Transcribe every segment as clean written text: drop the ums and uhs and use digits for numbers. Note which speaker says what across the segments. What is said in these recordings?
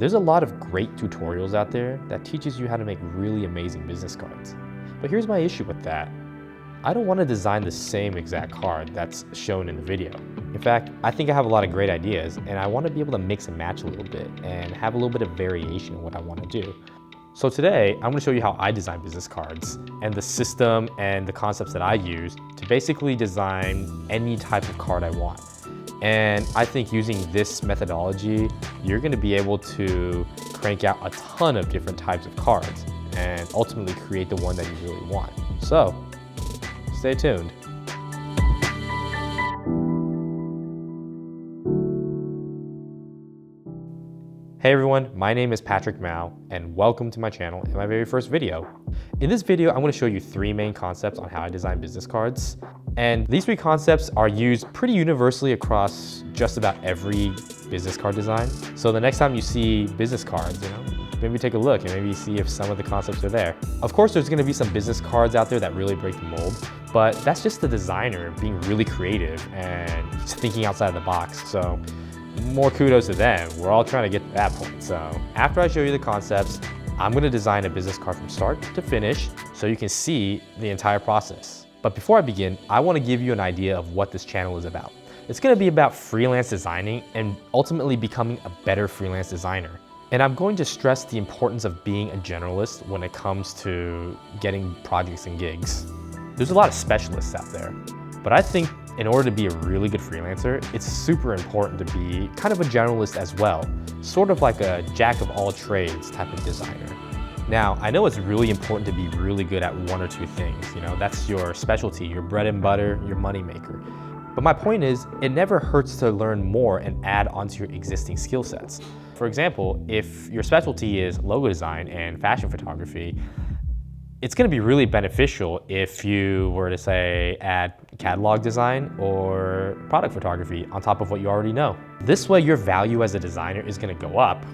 Speaker 1: There's a lot of great tutorials out there that teaches you how to make really amazing business cards. But here's my issue with that. I don't want to design the same exact card that's shown in the video. In fact, I think I have a lot of great ideas and I want to be able to mix and match a little bit and have a little bit of variation in what I want to do. So today, I'm going to show you how I design business cards and the system and the concepts that I use to basically design any type of card I want. And I think using this methodology, you're going to be able to crank out a ton of different types of cards and ultimately create the one that you really want. So, stay tuned. Hey everyone, my name is Patrick Mao and welcome to my channel and my very first video. In this video, I'm going to show you three main concepts on how I design business cards. And these three concepts are used pretty universally across just about every business card design. So the next time you see business cards, maybe take a look and maybe see if some of the concepts are there. Of course, there's going to be some business cards out there that really break the mold, but that's just the designer being really creative and thinking outside the box. So more kudos to them. We're all trying to get to that point. So after I show you the concepts, I'm going to design a business card from start to finish so you can see the entire process. But before I begin, I want to give you an idea of what this channel is about. It's going to be about freelance designing and ultimately becoming a better freelance designer. And I'm going to stress the importance of being a generalist when it comes to getting projects and gigs. There's a lot of specialists out there, but I think in order to be a really good freelancer, it's super important to be kind of a generalist as well, sort of like a jack of all trades type of designer. Now, I know it's really important to be really good at one or two things. That's your specialty, your bread and butter, your money maker. But my point is, it never hurts to learn more and add onto your existing skill sets. For example, if your specialty is logo design and fashion photography, it's going to be really beneficial if you were to say add catalog design or product photography on top of what you already know. This way your value as a designer is going to go up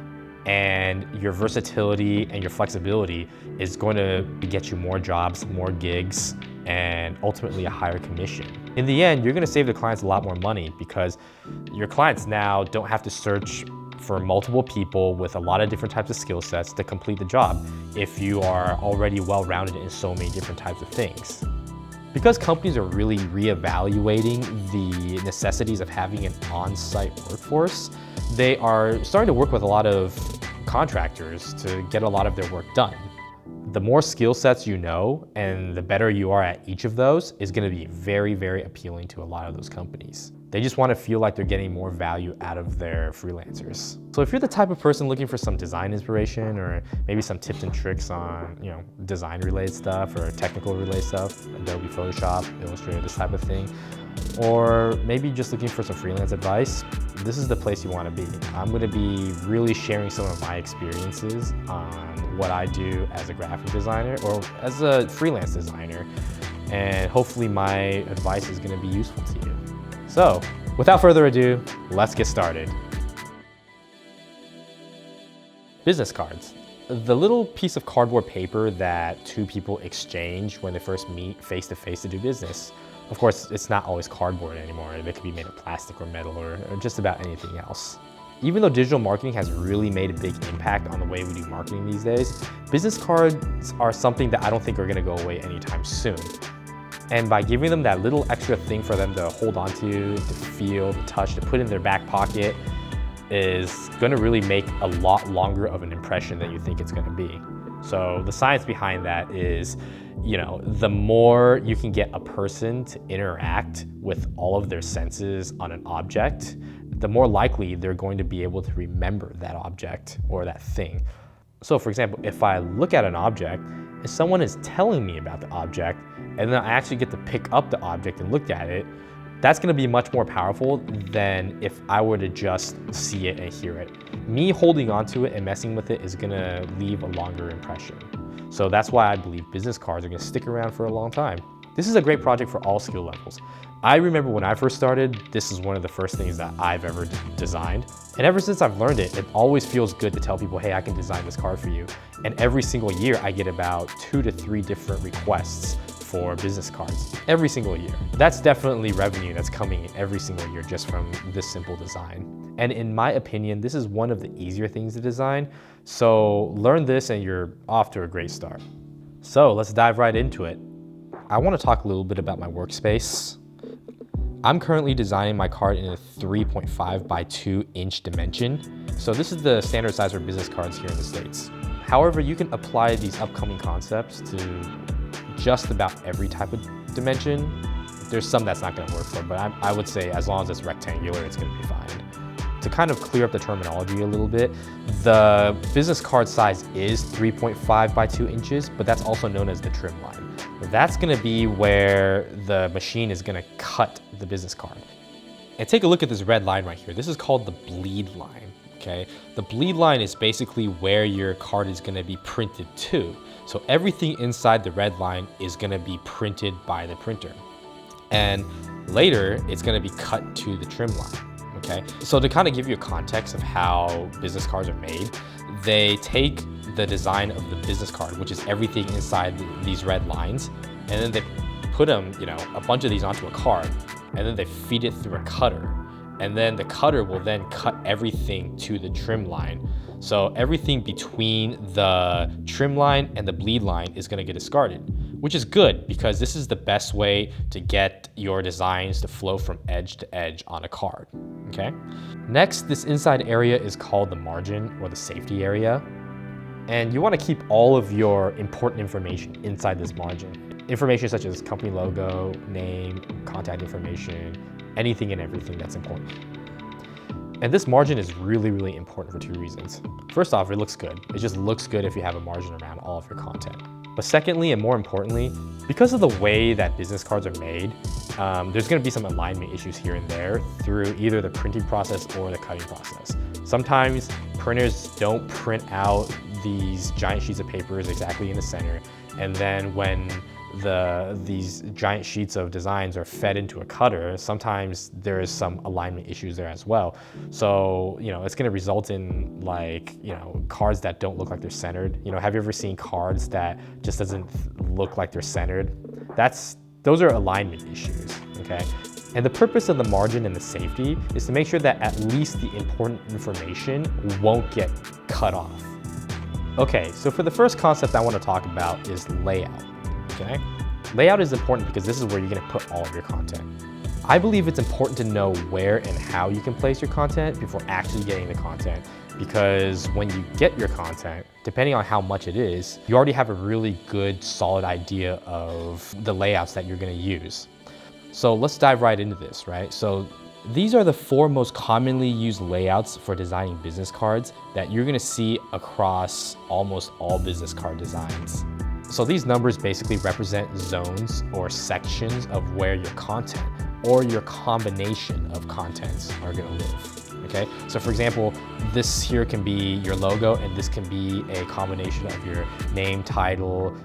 Speaker 1: and your versatility and your flexibility is going to get you more jobs, more gigs, and ultimately a higher commission. In the end, you're going to save the clients a lot more money because your clients now don't have to search for multiple people with a lot of different types of skill sets to complete the job if you are already well-rounded in so many different types of things. Because companies are really reevaluating the necessities of having an on-site workforce, they are starting to work with a lot of contractors to get a lot of their work done. The more skill sets you know and the better you are at each of those is going to be very, very appealing to a lot of those companies. They just want to feel like they're getting more value out of their freelancers. So if you're the type of person looking for some design inspiration or maybe some tips and tricks on, design related stuff or technical related stuff, Adobe Photoshop, Illustrator, this type of thing, or maybe just looking for some freelance advice, this is the place you want to be. I'm going to be really sharing some of my experiences on what I do as a graphic designer or as a freelance designer, and hopefully my advice is going to be useful to you. So, without further ado, let's get started. Business cards. The little piece of cardboard paper that two people exchange when they first meet face to face to do business. Of course, it's not always cardboard anymore. It could be made of plastic or metal or just about anything else. Even though digital marketing has really made a big impact on the way we do marketing these days, business cards are something that I don't think are going to go away anytime soon. And by giving them that little extra thing for them to hold on to feel, to touch, to put in their back pocket is going to really make a lot longer of an impression than you think it's going to be. So the science behind that is, the more you can get a person to interact with all of their senses on an object, the more likely they're going to be able to remember that object or that thing. So for example, if I look at an object and someone is telling me about the object, and then I actually get to pick up the object and look at it, that's going to be much more powerful than if I were to just see it and hear it. Me holding onto it and messing with it is going to leave a longer impression. So that's why I believe business cards are going to stick around for a long time. This is a great project for all skill levels. I remember when I first started, this is one of the first things that I've ever designed. And ever since I've learned it, it always feels good to tell people, hey, I can design this card for you. And every single year I get about 2 to 3 different requests for business cards every single year. That's definitely revenue that's coming in every single year just from this simple design. And in my opinion, this is one of the easier things to design. So learn this and you're off to a great start. So let's dive right into it. I want to talk a little bit about my workspace. I'm currently designing my card in a 3.5 by 2 inch dimension. So this is the standard size for business cards here in the States. However, you can apply these upcoming concepts to just about every type of dimension. There's some that's not going to work for, but I would say as long as it's rectangular, it's going to be fine. To kind of clear up the terminology a little bit, the business card size is 3.5 by 2 inches, but that's also known as the trim line. That's going to be where the machine is going to cut the business card. And take a look at this red line right here. This is called the bleed line, okay? The bleed line is basically where your card is going to be printed to. So everything inside the red line is going to be printed by the printer. And later, it's going to be cut to the trim line, okay? So to kind of give you a context of how business cards are made, they take the design of the business card, which is everything inside these red lines, and then they put them, a bunch of these onto a card, and then they feed it through a cutter. And then the cutter will then cut everything to the trim line. So everything between the trim line and the bleed line is gonna get discarded, which is good because this is the best way to get your designs to flow from edge to edge on a card, okay? Next, this inside area is called the margin or the safety area. And you wanna keep all of your important information inside this margin. Information such as company logo, name, contact information, anything and everything that's important. And this margin is really, really important for 2 reasons. First off, it looks good. It just looks good if you have a margin around all of your content. But secondly, and more importantly, because of the way that business cards are made, there's gonna be some alignment issues here and there through either the printing process or the cutting process. Sometimes printers don't print out these giant sheets of papers exactly in the center, and then when these giant sheets of designs are fed into a cutter, sometimes there is some alignment issues there as well. So, it's gonna result in cards that don't look like they're centered. Have you ever seen cards that just doesn't look like they're centered? Those are alignment issues, okay? And the purpose of the margin and the safety is to make sure that at least the important information won't get cut off. Okay, so for the first concept I wanna talk about is layout. Okay? Layout is important because this is where you're gonna put all of your content. I believe it's important to know where and how you can place your content before actually getting the content, because when you get your content, depending on how much it is, you already have a really good, solid idea of the layouts that you're gonna use. So let's dive right into this, right? So these are the 4 most commonly used layouts for designing business cards that you're gonna see across almost all business card designs. So these numbers basically represent zones or sections of where your content or your combination of contents are gonna live, okay? So for example, this here can be your logo, and this can be a combination of your name, title,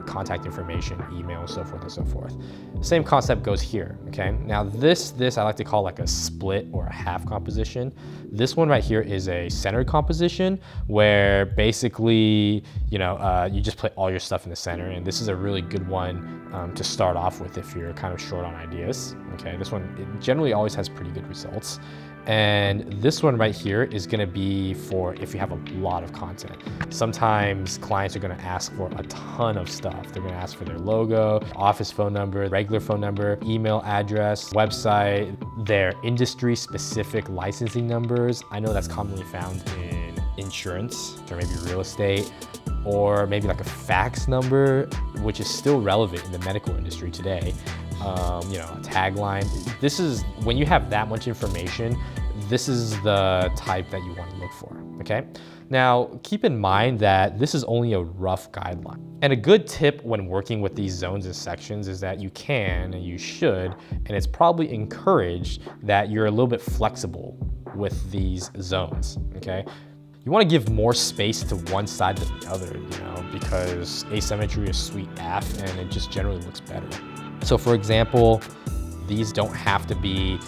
Speaker 1: contact information, email, so forth and so forth. Same concept goes here, okay? Now this I like to call like a split or a half composition. This one right here is a centered composition where basically, you just put all your stuff in the center, and this is a really good one to start off with if you're kind of short on ideas, okay? This one, it generally always has pretty good results. And this one right here is gonna be for if you have a lot of content. Sometimes clients are gonna ask for a ton of stuff. They're gonna ask for their logo, office phone number, regular phone number, email address, website, their industry specific licensing numbers. I know that's commonly found in insurance or maybe real estate, or maybe like a fax number, which is still relevant in the medical industry today. A tagline. This is, when you have that much information, this is the type that you want to look for, okay? Now, keep in mind that this is only a rough guideline. And a good tip when working with these zones and sections is that you can, and you should, and it's probably encouraged that you're a little bit flexible with these zones, okay? You want to give more space to one side than the other, because asymmetry is sweet AF, and it just generally looks better. So for example, these don't have to be,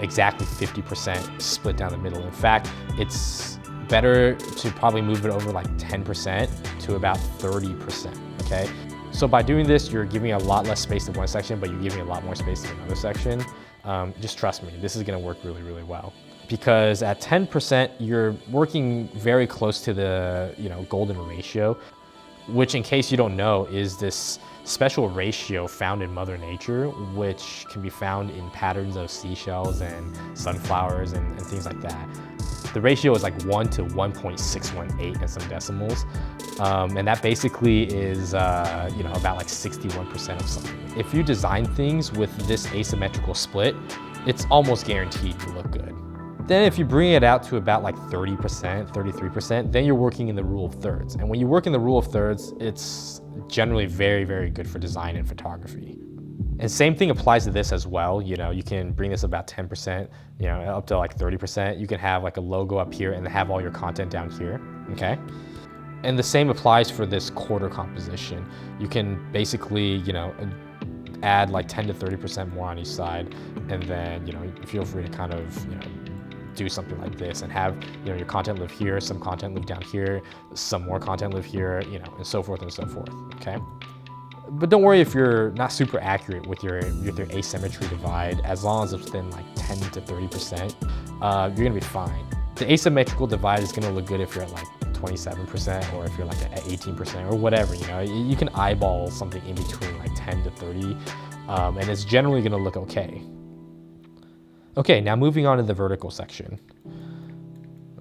Speaker 1: exactly 50% split down the middle. In fact, it's better to probably move it over like 10% to about 30%, okay? So by doing this, you're giving a lot less space to one section, but you're giving a lot more space to another section. Just trust me, this is gonna work really, really well. Because at 10%, you're working very close to the golden ratio, which, in case you don't know, is this special ratio found in Mother Nature, which can be found in patterns of seashells and sunflowers and things like that. The ratio is like 1 to 1.618 and some decimals. And that basically is about like 61% of something. If you design things with this asymmetrical split, it's almost guaranteed to look good. Then if you bring it out to about like 30%, 33%, then you're working in the rule of thirds. And when you work in the rule of thirds, it's generally very, very good for design and photography. And same thing applies to this as well. You can bring this about 10%, up to like 30%. You can have like a logo up here and have all your content down here, okay? And the same applies for this quarter composition. You can basically, add like 10 to 30% more on each side. And then, you feel free to kind of, do something like this and have your content live here, some content live down here, some more content live here, and so forth and so forth, okay? But don't worry if you're not super accurate with your asymmetry divide. As long as it's within like 10 to 30%, you're gonna be fine. The asymmetrical divide is gonna look good if you're at like 27% or if you're like at 18% or whatever, you can eyeball something in between like 10 to 30, and it's generally gonna look okay. Okay, now moving on to the vertical section.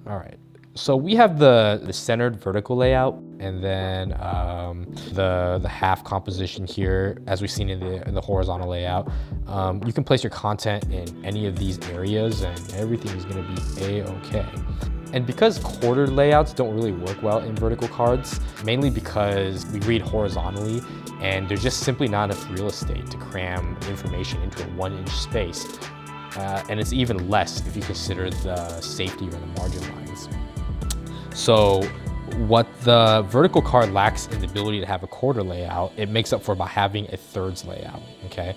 Speaker 1: All right, so we have the centered vertical layout, and then the half composition here, as we've seen in the horizontal layout. You can place your content in any of these areas, and everything is gonna be a-okay. And because quarter layouts don't really work well in vertical cards, mainly because we read horizontally, and there's just simply not enough real estate to cram information into a 1-inch space. And it's even less if you consider the safety or the margin lines. So what the vertical card lacks in the ability to have a quarter layout, it makes up for by having a thirds layout, okay?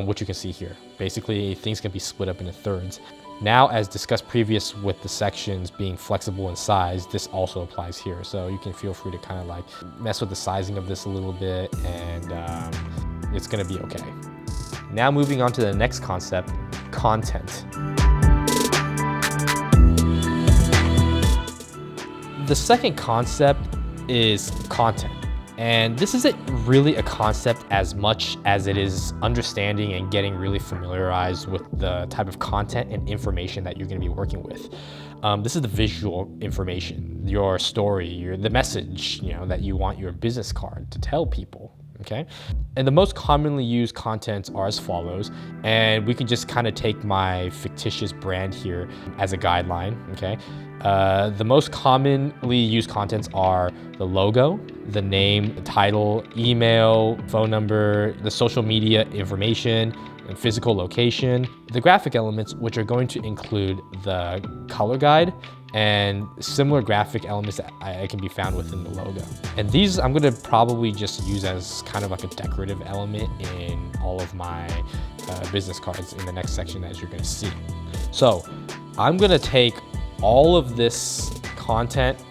Speaker 1: Which you can see here. Basically, things can be split up into thirds. Now, as discussed previous with the sections being flexible in size, this also applies here. So you can feel free to kind of like mess with the sizing of this a little bit, and it's gonna be okay. Now moving on to the next concept, content. The second concept is content. And this isn't really a concept as much as it is understanding and getting really familiarized with the type of content and information that you're gonna be working with. This is the visual information, your story, the message, that you want your business card to tell people. Okay, and the most commonly used contents are as follows, and we can just kind of take my fictitious brand here as a guideline. Okay, the most commonly used contents are the logo, the name, the title, email, phone number, the social media information, and physical location, the graphic elements, which are going to include the color guide and similar graphic elements that can be found within the logo. And these I'm gonna probably just use as kind of like a decorative element in all of my business cards in the next section, as you're gonna see. So I'm gonna take all of this content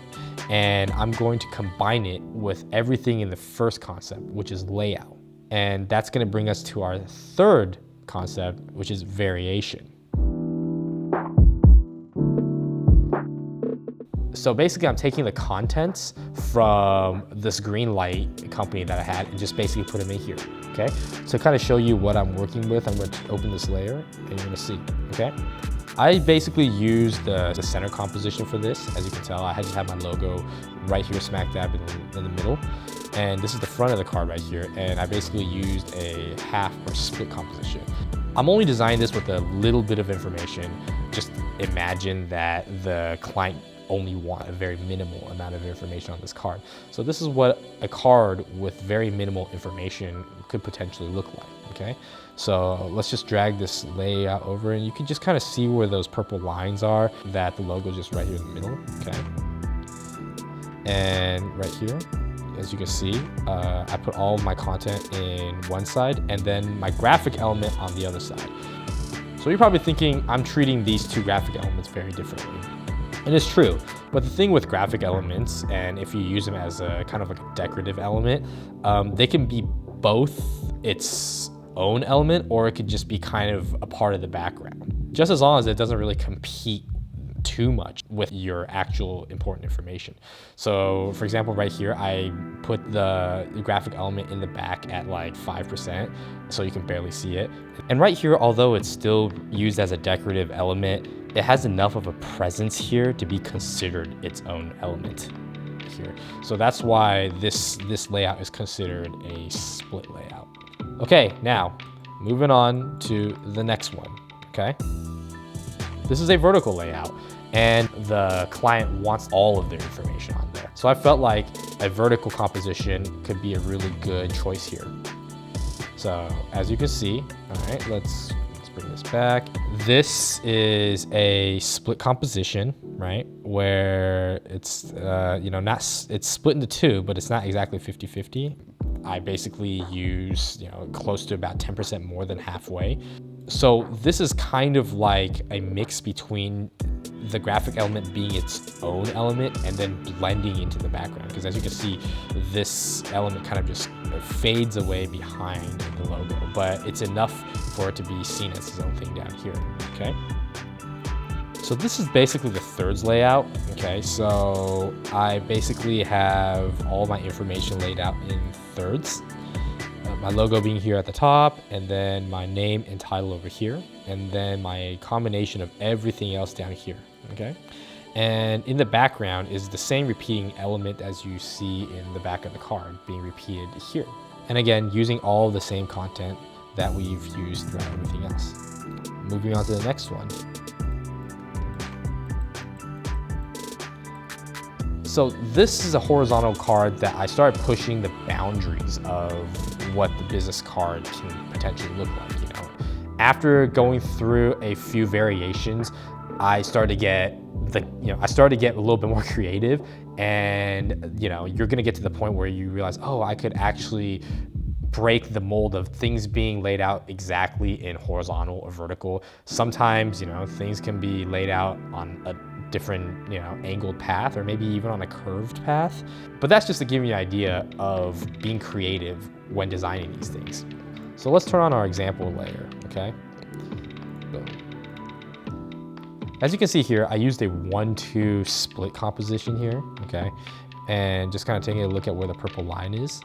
Speaker 1: and I'm going to combine it with everything in the first concept, which is layout. And that's gonna bring us to our third concept, which is variation. So basically I'm taking the contents from this green light company that I had and just basically put them in here, okay? So kind of show you what I'm working with, I'm going to open this layer and you're gonna see, okay? I basically used the center composition for this. As you can tell, I just have my logo right here smack dab in the middle. And this is the front of the card right here. And I basically used a half or split composition. I'm only designing this with a little bit of information. Just imagine that the client only want a very minimal amount of information on this card. So this is what a card with very minimal information could potentially look like, okay? So let's just drag this layout over and you can just kind of see where those purple lines are, that the logo is just right here in the middle, okay? And right here, as you can see, I put all of my content in one side and then my graphic element on the other side. So you're probably thinking I'm treating these two graphic elements very differently. And it's true, but the thing with graphic elements, and if you use them as a kind of like a decorative element, they can be both its own element, or it could just be kind of a part of the background, just as long as it doesn't really compete too much with your actual important information. So for example, right here, I put the graphic element in the back at like 5%, so you can barely see it. And right here, although it's still used as a decorative element, it has enough of a presence here to be considered its own element here. So that's why this layout is considered a split layout. Okay, now moving on to the next one, okay? This is a vertical layout, and the client wants all of their information on there. So I felt like a vertical composition could be a really good choice here. So as you can see, all right, let's bring this back. This is a split composition, right? Where it's, it's split into two, but it's not exactly 50-50. I basically use, close to about 10% more than halfway. So this is kind of like a mix between the graphic element being its own element and then blending into the background. Because as you can see, this element kind of just fades away behind the logo, but it's enough for it to be seen as its own thing down here, okay? So this is basically the thirds layout, okay? So I basically have all my information laid out in thirds. My logo being here at the top, and then my name and title over here, and then my combination of everything else down here, okay? And in the background is the same repeating element as you see in the back of the card being repeated here. And again, using all the same content that we've used throughout everything else. Moving on to the next one. So this is a horizontal card that I started pushing the boundaries of what the business card can potentially look like, After going through a few variations, I started to get a little bit more creative, and you're gonna get to the point where you realize, oh, I could actually break the mold of things being laid out exactly in horizontal or vertical. Sometimes, things can be laid out on a different, angled path, or maybe even on a curved path. But that's just to give you an idea of being creative when designing these things. So let's turn on our example layer, okay? Boom. As you can see here, I used a 1-2 split composition here, okay? And just kind of taking a look at where the purple line is.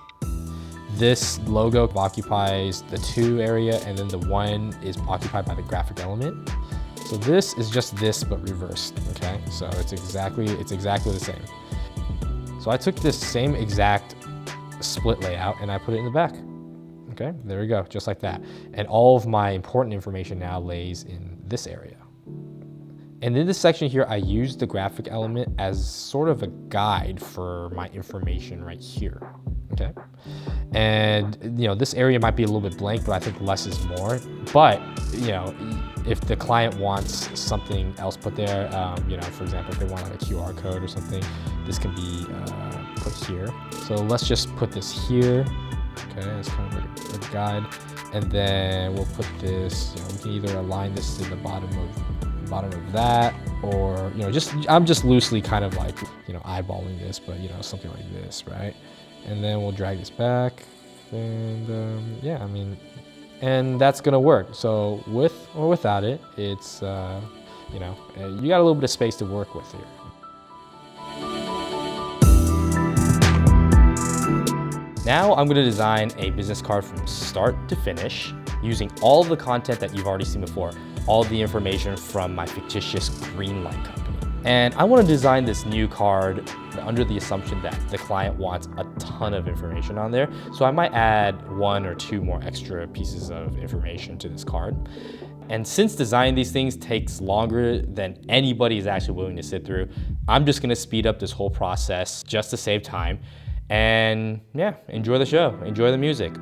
Speaker 1: This logo occupies the 2 area, and then the 1 is occupied by the graphic element. So this is just this, but reversed, okay? So it's exactly the same. So I took this same exact split layout and I put it in the back. Okay, there we go, just like that. And all of my important information now lays in this area. And in this section here, I used the graphic element as sort of a guide for my information right here, okay? And this area might be a little bit blank, but I think less is more. But if the client wants something else put there, for example, if they want like a QR code or something, this can be put here. So let's just put this here. Okay, it's kind of like a guide. And then we'll put this, we can either align this to the bottom of that, or I'm just loosely kind of like eyeballing this, but something like this, right? And then we'll drag this back, and yeah, and that's gonna work. So with or without it, it's you got a little bit of space to work with here. Now I'm gonna design a business card from start to finish using all the content that you've already seen before, all the information from my fictitious green light company. And I wanna design this new card under the assumption that the client wants a ton of information on there. So I might add 1 or 2 more extra pieces of information to this card. And since designing these things takes longer than anybody is actually willing to sit through, I'm just gonna speed up this whole process just to save time. And yeah, enjoy the show, enjoy the music.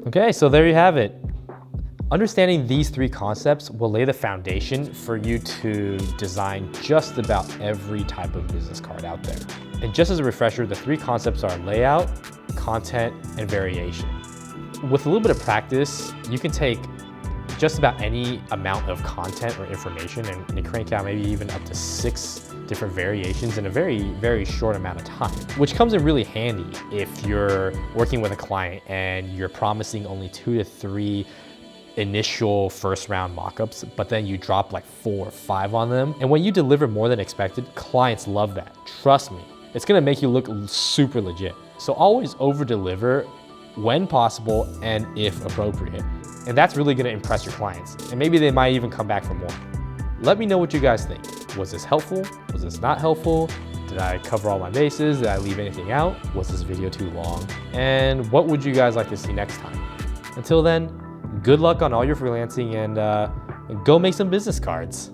Speaker 1: Okay, so there you have it. Understanding these three concepts will lay the foundation for you to design just about every type of business card out there. And just as a refresher, the three concepts are layout, content, and variation. With a little bit of practice, you can take just about any amount of content or information and crank out maybe even up to 6 different variations in a very, very short amount of time, which comes in really handy if you're working with a client and you're promising only 2 to 3 initial first round mockups, but then you drop like 4 or 5 on them. And when you deliver more than expected, clients love that. Trust me, it's gonna make you look super legit. So always over deliver when possible and if appropriate. And that's really gonna impress your clients. And maybe they might even come back for more. Let me know what you guys think. Was this helpful? Was this not helpful? Did I cover all my bases? Did I leave anything out? Was this video too long? And what would you guys like to see next time? Until then, good luck on all your freelancing and go make some business cards.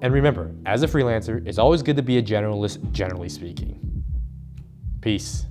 Speaker 1: And remember, as a freelancer, it's always good to be a generalist, generally speaking. Peace.